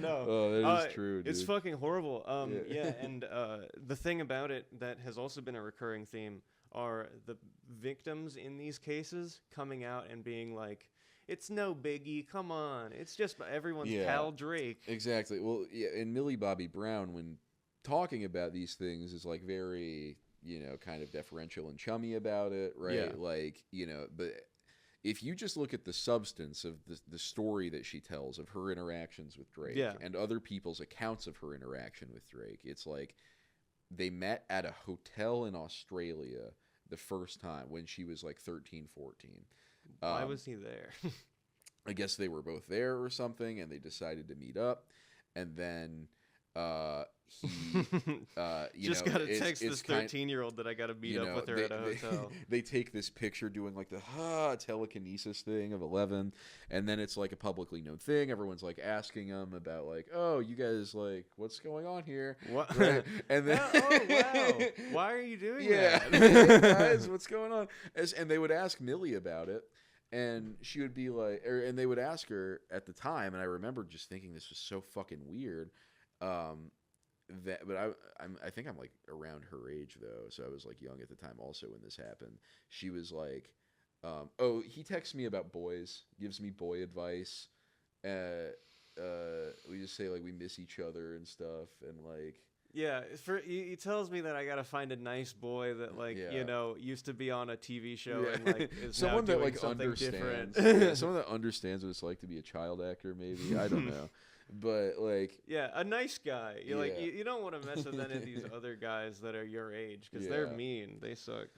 No. Oh, that is true, dude. It's fucking horrible. And the thing about it that has also been a recurring theme are the victims in these cases coming out and being like, it's no biggie, come on. It's just everyone's pal Drake. Exactly. Well, yeah, and Millie Bobby Brown, when talking about these things, is like very, kind of deferential and chummy about it, right? Yeah. Like, but if you just look at the substance of the story that she tells of her interactions with Drake and other people's accounts of her interaction with Drake, it's like they met at a hotel in Australia the first time when she was like 13, 14. Why was he there? I guess they were both there or something, and they decided to meet up. And then he, just got to text this 13-year-old that I got to meet up with her at a hotel. They take this picture doing like the telekinesis thing of 11, and then it's like a publicly known thing. Everyone's like asking him about like, oh, you guys like, what's going on here? What? Right? And then, oh wow, why are you doing that? Hey guys, what's going on? And they would ask Millie about it. And she would be like, and they would ask her at the time, and I remember just thinking this was so fucking weird. But I think I'm like around her age though, so I was like young at the time also when this happened. She was like, he texts me about boys, gives me boy advice. We just say like we miss each other and stuff, and like. Yeah, he tells me that I gotta find a nice boy that like used to be on a TV show and like is someone now that doing like something understands. different. Someone that understands what it's like to be a child actor, maybe. I don't know, but like a nice guy. You don't want to mess with any of these other guys that are your age because they're mean. They suck.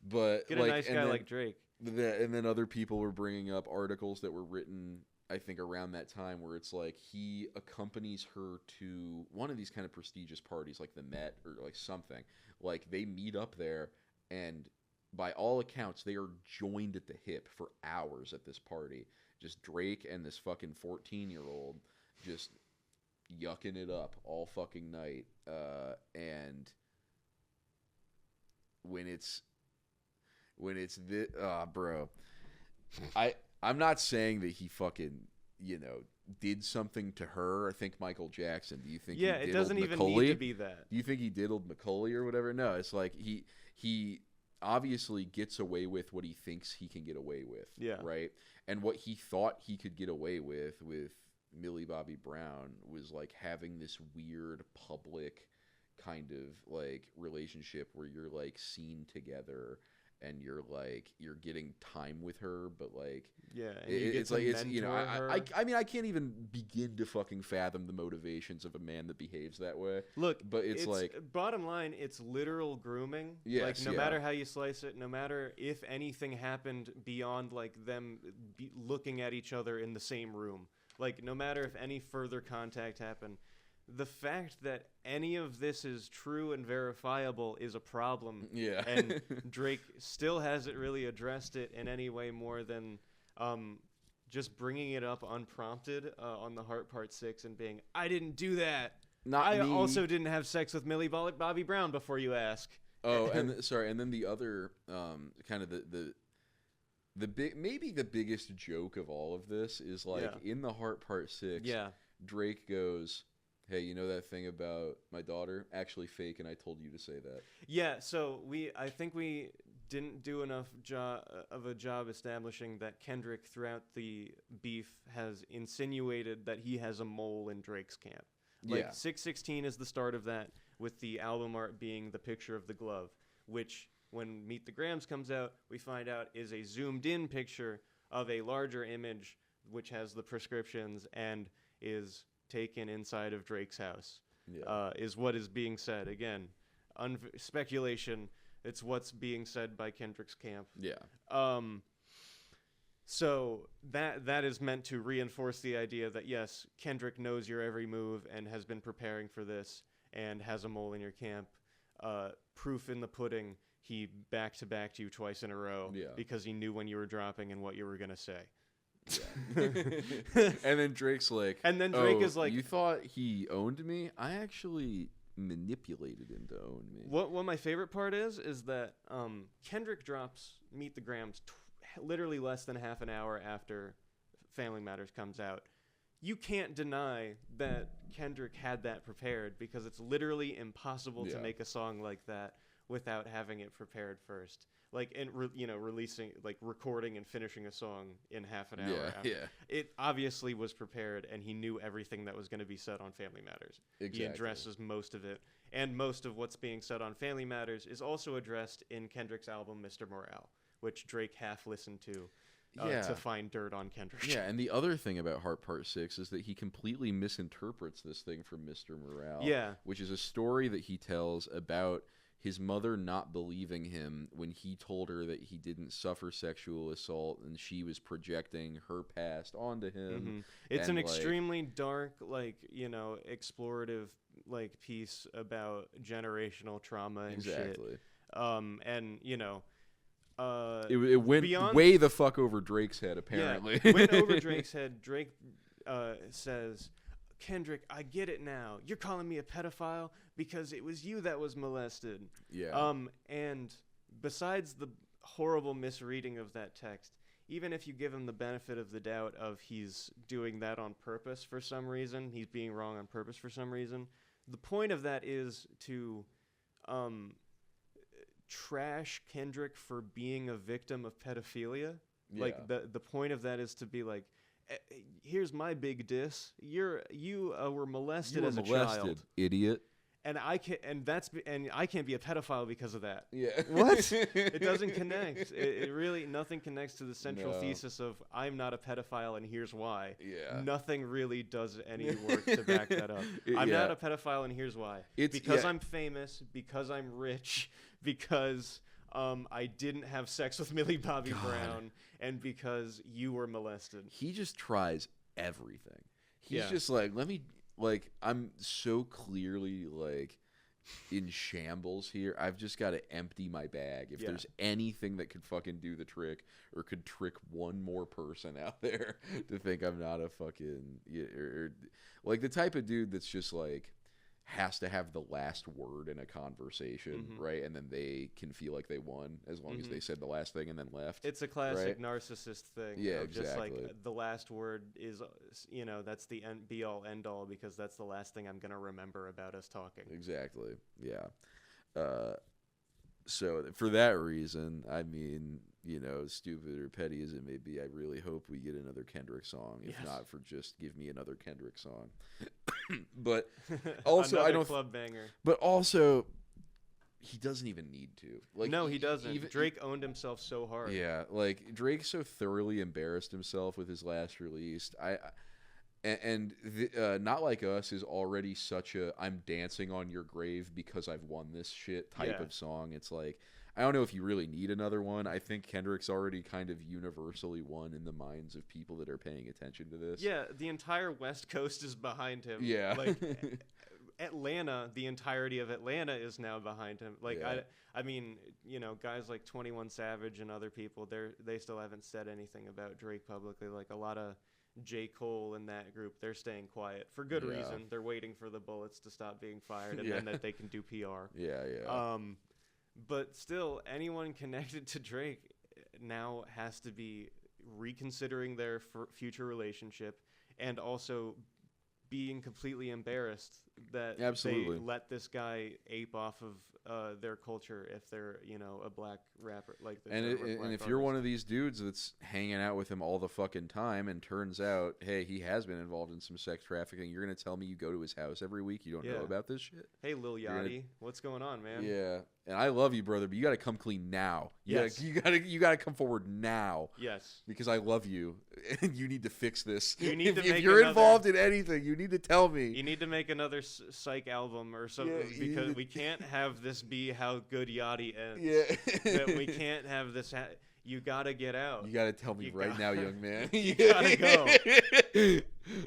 But get a nice guy like Drake. And then other people were bringing up articles that were written, I think, around that time where it's like he accompanies her to one of these kind of prestigious parties like the Met or like something. Like they meet up there, and by all accounts they are joined at the hip for hours at this party. Just Drake and this fucking 14-year-old just yucking it up all fucking night. And when it's this, bro, I'm not saying that he fucking, did something to her. I think Michael Jackson. Do you think he diddled it doesn't even Macaulay? need to be that. Do you think he diddled Macaulay or whatever? No, it's like he obviously gets away with what he thinks he can get away with. Yeah. Right? And what he thought he could get away with Millie Bobby Brown was like having this weird public kind of like relationship where you're like seen together and you're getting time with her, but like it's like it's I mean I can't even begin to fucking fathom the motivations of a man that behaves that way. Look, but it's like bottom line, it's literal grooming. Yes, like no matter how you slice it, no matter if anything happened beyond like them looking at each other in the same room, like no matter if any further contact happened, the fact that any of this is true and verifiable is a problem. Yeah. And Drake still hasn't really addressed it in any way more than just bringing it up unprompted on the Heart Part 6 and being, I didn't do that. I also didn't have sex with Millie Bobby Brown before you ask. Oh, and sorry, and then the other kind of the big, maybe the biggest joke of all of this is like in the Heart Part 6, Drake goes, hey, you know that thing about my daughter? Actually fake, and I told you to say that. Yeah, so I think we didn't do enough of a job establishing that Kendrick throughout the beef has insinuated that he has a mole in Drake's camp. Like 616 is the start of that, with the album art being the picture of the glove, which when Meet the Grahams comes out, we find out is a zoomed in picture of a larger image which has the prescriptions and is taken inside of Drake's house. Is what is being said. Again, speculation. It's what's being said by Kendrick's camp. So that is meant to reinforce the idea that, yes, Kendrick knows your every move and has been preparing for this and has a mole in your camp. Proof in the pudding, he back-to-backed you twice in a row because he knew when you were dropping and what you were going to say. And then Drake's like, Drake is like, you thought he owned me? I actually manipulated him to own me. What my favorite part is that Kendrick drops Meet the Grahams literally less than half an hour after Family Matters comes out. You can't deny that Kendrick had that prepared, because it's literally impossible to make a song like that without having it prepared first. Like, and releasing, like, recording and finishing a song in half an hour after. It obviously was prepared, and he knew everything that was going to be said on Family Matters. Exactly. He addresses most of it, and most of what's being said on Family Matters is also addressed in Kendrick's album Mr. Morale, which Drake half listened to find dirt on Kendrick. Yeah, and the other thing about Heart Part 6 is that he completely misinterprets this thing from Mr. Morale. Yeah. Which is a story that he tells about his mother not believing him when he told her that he didn't suffer sexual assault, and she was projecting her past onto him. Mm-hmm. It's an extremely dark, explorative, piece about generational trauma and shit. And, it went way the fuck over Drake's head, apparently. Yeah, it went over Drake's head. Drake says, Kendrick, I get it now. You're calling me a pedophile because it was you that was molested. Yeah. And besides the horrible misreading of that text, even if you give him the benefit of the doubt of he's doing that on purpose for some reason, he's being wrong on purpose for some reason, the point of that is to trash Kendrick for being a victim of pedophilia. Yeah. Like, the point of that is to be like, here's my big diss. You were molested as a child, idiot. And I can't be a pedophile because of that. Yeah. What? It doesn't connect. It really, nothing connects to the central thesis of I'm not a pedophile and here's why. Yeah. Nothing really does any work to back that up. I'm not a pedophile and here's why. Because I'm famous, because I'm rich, because I didn't have sex with Millie Bobby Brown, and because you were molested. He just tries everything. He's just like, I'm so clearly, in shambles here. I've just got to empty my bag. If there's anything that could fucking do the trick or could trick one more person out there to think I'm not a fucking... like, the type of dude that's just, has to have the last word in a conversation, right? And then they can feel like they won as long as they said the last thing and then left. It's a classic narcissist thing. Yeah, exactly. Just the last word is, that's the be-all, end-all, because that's the last thing I'm going to remember about us talking. Exactly, yeah. So for that reason, I mean, stupid or petty as it may be, I really hope we get another Kendrick song. If not for just give me another Kendrick song. But also, I don't club banger. But also, he doesn't even need to. No, he doesn't. Drake owned himself so hard. Yeah, Drake so thoroughly embarrassed himself with his last release. Not Like Us is already such a I'm dancing on your grave because I've won this shit type of song. It's like, I don't know if you really need another one. I think Kendrick's already kind of universally won in the minds of people that are paying attention to this. Yeah, the entire West Coast is behind him. Yeah. Atlanta, the entirety of Atlanta is now behind him. Like, Yeah. I mean, you know, guys like 21 Savage and other people, they still haven't said anything about Drake publicly. Like, a lot of J. Cole in that group, they're staying quiet for good reason. They're waiting for the bullets to stop being fired, and then that they can do PR. Yeah. But still, anyone connected to Drake now has to be reconsidering their future relationship, and also being completely embarrassed that they let this guy ape off of their culture if they're, you know, a black rapper like this. And if you're one of these dudes that's hanging out with him all the fucking time, and turns out, hey, he has been involved in some sex trafficking, you're gonna tell me you go to his house every week, you don't know about this shit? Hey, Lil Yachty, what's going on, man? Yeah, and I love you, brother, but you gotta come clean now. You gotta come forward now. Yes, because I love you, and you need to fix this. You need if you're involved in anything, you need to tell me. You need to make another psych album or something, because we can't have this be how good Yachty ends. That we can't have this. You gotta get out. You gotta tell me right now, young man. You gotta go.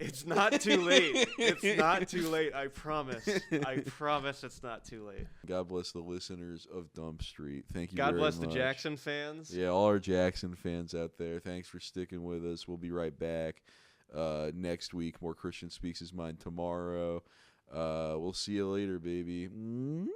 It's not too late. It's not too late. I promise. I promise it's not too late. God bless the listeners of Dump Street. Thank you. God bless much. The Jackson fans. Yeah, all our Jackson fans out there. Thanks for sticking with us. We'll be right back next week. More Christian Speaks His Mind tomorrow. We'll see you later, baby. Mwah!